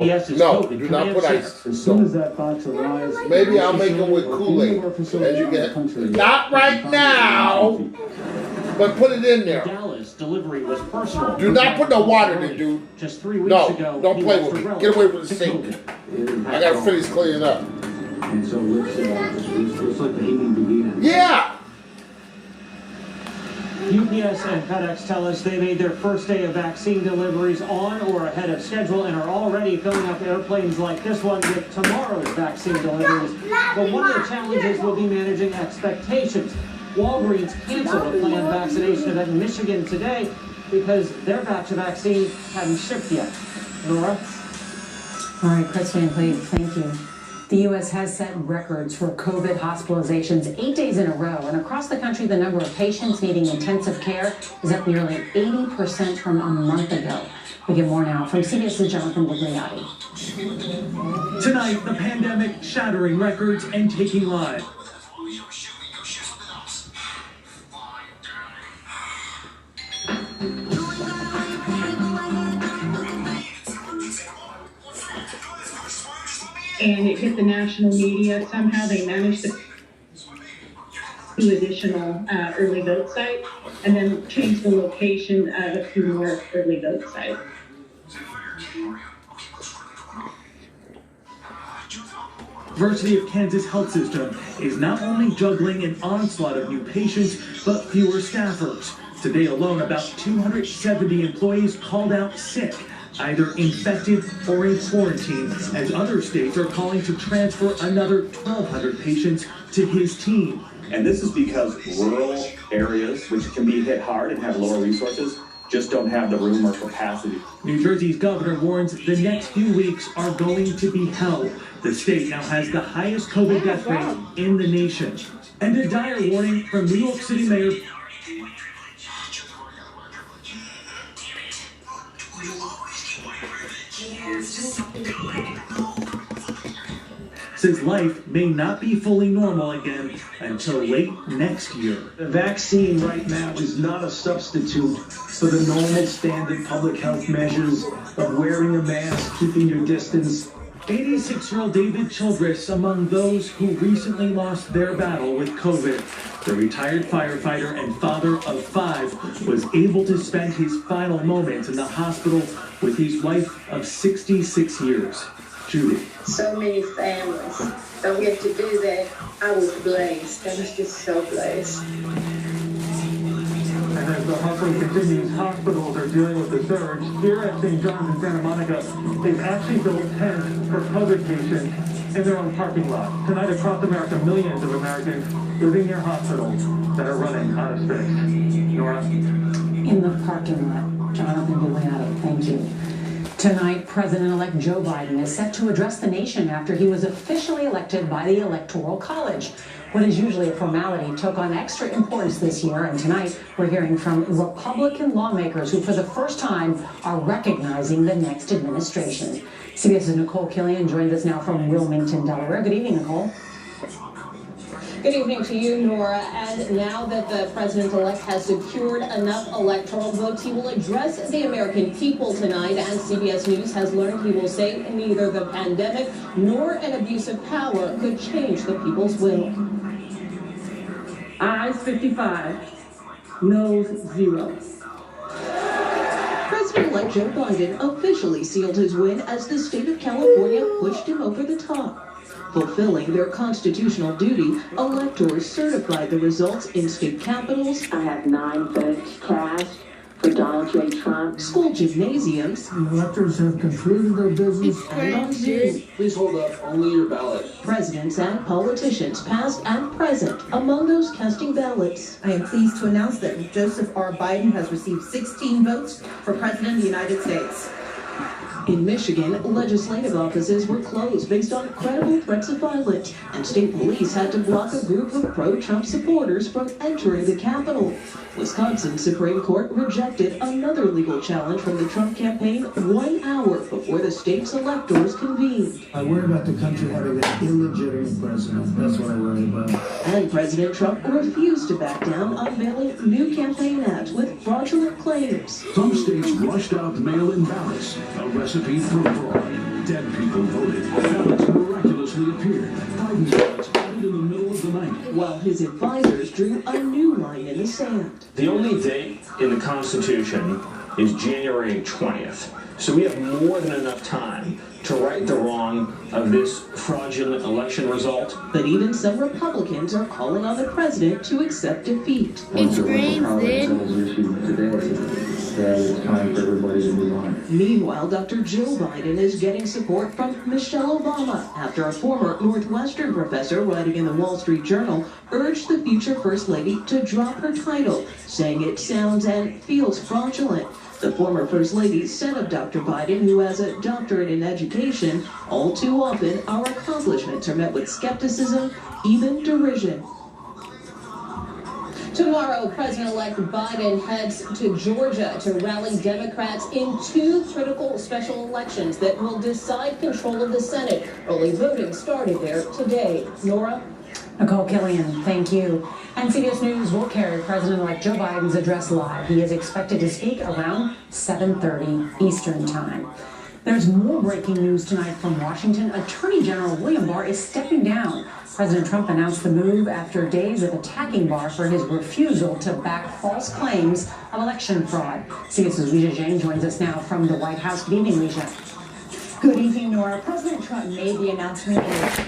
Yes, it's No, COVID. do not put ice. As soon as that box arrives, Maybe I'll make them with Kool-Aid. As you get, not right now, but put it in there. Dallas delivery was personal. Do not put no water in it, dude. Just 3 weeks No, ago, don't he play lost with a me. Get away from the relative sink. to COVID. I gotta finish cleaning up. And so it's like the heating began. Yeah. UPS and FedEx tell us they made their first day of vaccine deliveries on or ahead of schedule and are already filling up airplanes like this one with tomorrow's vaccine deliveries. But one of the challenges will be managing expectations. Walgreens canceled a planned vaccination event in Michigan today because their batch of vaccine hadn't shipped yet. Nora? All right, Chris Van Cleve, thank you. The U.S. has set records for COVID hospitalizations 8 days in a row. And across the country, the number of patients needing intensive care is up nearly 80% from a month ago. We get more now from CBS's Jonathan Bugliotti. Tonight, the pandemic shattering records and taking lives. And it hit the national media. Somehow they managed to do additional early vote sites and then change the location of a few more early vote sites. University of Kansas Health System is not only juggling an onslaught of new patients, but fewer staffers. Today alone, about 270 employees called out sick, either infected or in quarantine, as other states are calling to transfer another 1,200 patients to his team. And this is because rural areas, which can be hit hard and have lower resources, just don't have the room or capacity. New Jersey's governor warns the next few weeks are going to be hell. The state now has the highest COVID death rate in the nation. And a dire warning from New York City Mayor says life may not be fully normal again until late next year. The vaccine right now is not a substitute for the normal standard public health measures of wearing a mask, keeping your distance. 86-year-old David Childress among those who recently lost their battle with COVID. The retired firefighter and father of 5 was able to spend his final moments in the hospital with his wife of 66 years. Judy. So many families don't get to do that. I was blessed. I was just so blessed. And as the hustle continues, hospitals are dealing with the surge. Here at St. John's in Santa Monica, they've actually built tents for COVID patients in their own parking lot. Tonight across America, millions of Americans living near hospitals that are running out of space. Nora? In the parking lot, Jonathan Bugliotti, thank you. Tonight, President-elect Joe Biden is set to address the nation after he was officially elected by the Electoral College. What is usually a formality took on extra importance this year, and tonight we're hearing from Republican lawmakers who for the first time are recognizing the next administration. CBS's Nicole Killian joined us now from Wilmington, Delaware. Good evening, Nicole. Good evening to you, Nora. And now that the president-elect has secured enough electoral votes, he will address the American people tonight. And CBS News has learned he will say neither the pandemic nor an abuse of power could change the people's will. Ayes 55, noes 0. President-elect Joe Biden officially sealed his win as the state of California pushed him over the top. Fulfilling their constitutional duty, electors certified the results in state capitals. I have 9 votes cast for Donald J. Trump. School gymnasiums. The electors have concluded their business. And on Zoom. Please hold up only your ballot. Presidents and politicians, past and present, among those casting ballots. I am pleased to announce that Joseph R. Biden has received 16 votes for President of the United States. In Michigan, legislative offices were closed based on credible threats of violence, and state police had to block a group of pro-Trump supporters from entering the Capitol. Wisconsin Supreme Court rejected another legal challenge from the Trump campaign 1 hour before the state's electors convened. I worry about the country having an illegitimate president. That's what I worry about. And President Trump refused to back down, unveiling new campaign ads with fraudulent claims. Some states rushed out mail-in ballots, a recipe for fraud. while his advisors drew a new line in the sand. The only date in the Constitution is January 20th. So we have more than enough time to right the wrong of this fraudulent election result. But even some Republicans are calling on the president to accept defeat. It's great, It's time for everybody to move on. Meanwhile, Dr. Joe Biden is getting support from Michelle Obama after a former Northwestern professor writing in the Wall Street Journal urged the future First Lady to drop her title, saying it sounds and feels fraudulent. The former First Lady said of Dr. Biden, who has a doctorate in education, all too often our accomplishments are met with skepticism, even derision. Tomorrow, President-elect Biden heads to Georgia to rally Democrats in two critical special elections that will decide control of the Senate. Early voting started there today. Nora? Nicole Killian, thank you. And CBS News will carry President-elect Joe Biden's address live. He is expected to speak around 7:30 Eastern Time. There's more breaking news tonight from Washington. Attorney General William Barr is stepping down. President Trump announced the move after days of attacking Barr for his refusal to back false claims of election fraud. CBS's Leisha Zhang joins us now from the White House. Good evening, Leisha. Good evening, Nora. President Trump made the announcement in